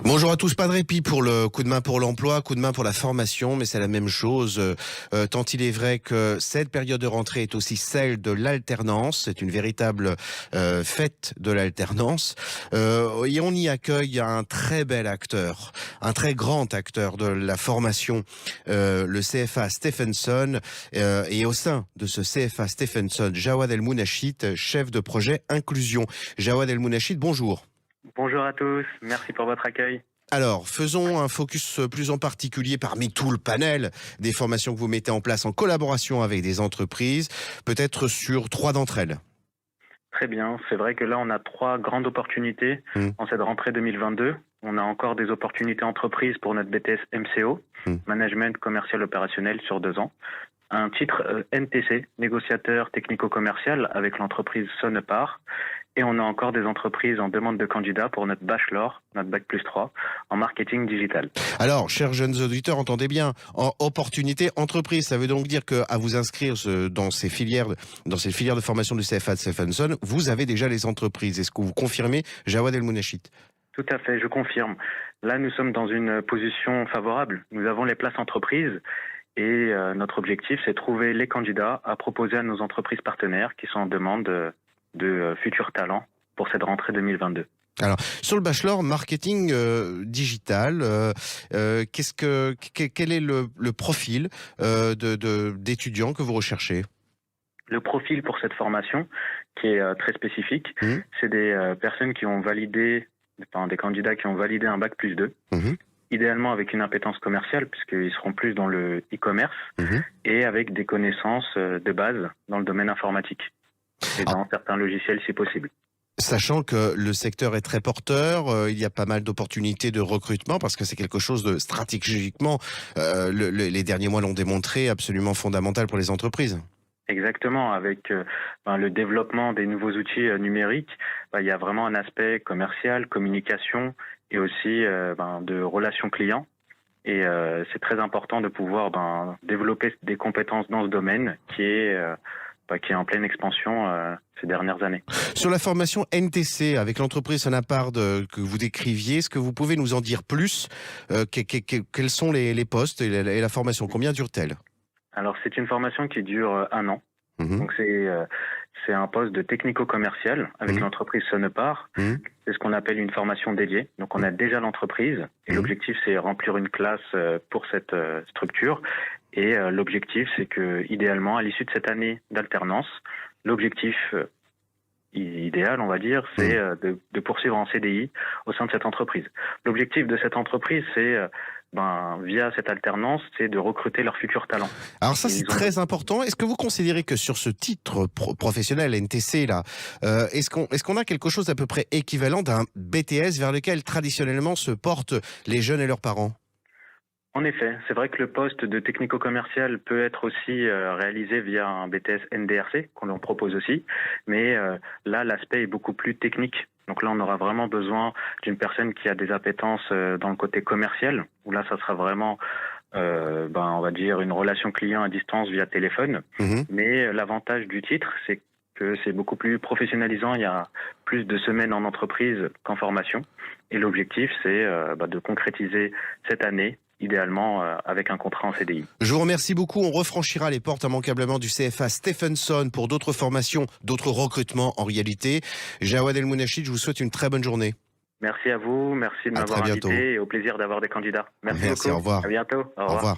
Bonjour à tous, pas de répit pour le coup de main pour l'emploi, coup de main pour la formation, mais c'est la même chose, tant il est vrai que cette période de rentrée est aussi celle de l'alternance, c'est une véritable fête de l'alternance, et on y accueille un très bel acteur, un très grand acteur de la formation, le CFA Stephenson, et au sein de ce CFA Stephenson, Jawad El Mounachit, chef de projet inclusion. Jawad El Mounachit, bonjour. Bonjour à tous, merci pour votre accueil. Alors, faisons un focus plus en particulier parmi tout le panel des formations que vous mettez en place en collaboration avec des entreprises, peut-être sur 3 d'entre elles. Très bien, c'est vrai que là on a 3 grandes opportunités Mmh. en cette rentrée 2022. On a encore des opportunités entreprises pour notre BTS MCO, Mmh. Management Commercial Opérationnel sur 2 ans. Un titre NTC, négociateur technico-commercial avec l'entreprise Sonepar. Et on a encore des entreprises en demande de candidats pour notre bachelor, notre bac+3, en marketing digital. Alors, chers jeunes auditeurs, entendez bien, en opportunité entreprise, ça veut donc dire qu'à vous inscrire dans ces filières de formation du CFA de Stephenson, vous avez déjà les entreprises. Est-ce que vous confirmez, Jawad El Mounachit? Tout à fait, je confirme. Là, nous sommes dans une position favorable. Nous avons les places entreprises et notre objectif, c'est de trouver les candidats à proposer à nos entreprises partenaires qui sont en demande de futurs talents pour cette rentrée 2022. Alors, sur le bachelor marketing digital, quel est le profil d'étudiants que vous recherchez? Le profil pour cette formation, qui est très spécifique, Mmh. c'est des personnes qui ont validé, des candidats qui ont validé un bac+2, Mmh. idéalement avec une appétence commerciale, puisqu'ils seront plus dans le e-commerce, Mmh. et avec des connaissances de base dans le domaine informatique, et dans certains logiciels si possible. Sachant que le secteur est très porteur, il y a pas mal d'opportunités de recrutement parce que c'est quelque chose de stratégiquement, les derniers mois l'ont démontré, absolument fondamental pour les entreprises. Exactement, avec le développement des nouveaux outils numériques, il y a vraiment un aspect commercial, communication et aussi de relations clients. Et c'est très important de pouvoir développer des compétences dans ce domaine qui est en pleine expansion ces dernières années. Sur la formation NTC avec l'entreprise Sonepar que vous décriviez, est-ce que vous pouvez nous en dire plus? Quels sont les postes et la formation? Combien dure-t-elle? Alors c'est une formation qui dure 1 an. Mmh. Donc c'est un poste de technico-commercial avec l'entreprise Sonepar. Mmh. C'est ce qu'on appelle une formation dédiée. Donc on a déjà l'entreprise et l'objectif c'est remplir une classe pour cette structure. Et l'objectif c'est que idéalement à l'issue de cette année d'alternance, l'objectif idéal on va dire c'est de poursuivre en CDI au sein de cette entreprise. L'objectif de cette entreprise c'est via cette alternance, c'est de recruter leurs futurs talents. Alors ça, c'est très important. Est-ce que vous considérez que sur ce titre professionnel NTC là, est-ce qu'on a quelque chose d'à peu près équivalent d'un BTS vers lequel traditionnellement se portent les jeunes et leurs parents? En effet, c'est vrai que le poste de technico-commercial peut être aussi réalisé via un BTS NDRC, qu'on en propose aussi, mais là, l'aspect est beaucoup plus technique. Donc là, on aura vraiment besoin d'une personne qui a des appétences dans le côté commercial, où là, ça sera vraiment, on va dire, une relation client à distance via téléphone. Mmh. Mais l'avantage du titre, c'est que c'est beaucoup plus professionnalisant. Il y a plus de semaines en entreprise qu'en formation. Et l'objectif, c'est de concrétiser cette année, idéalement avec un contrat en CDI. Je vous remercie beaucoup. On refranchira les portes immanquablement du CFA Stephenson pour d'autres formations, d'autres recrutements en réalité. Jawad El Mounachit, je vous souhaite une très bonne journée. Merci à vous, merci de À m'avoir très bientôt. invité et au plaisir d'avoir des candidats. Merci beaucoup. Au revoir. À bientôt. Au revoir. Au revoir.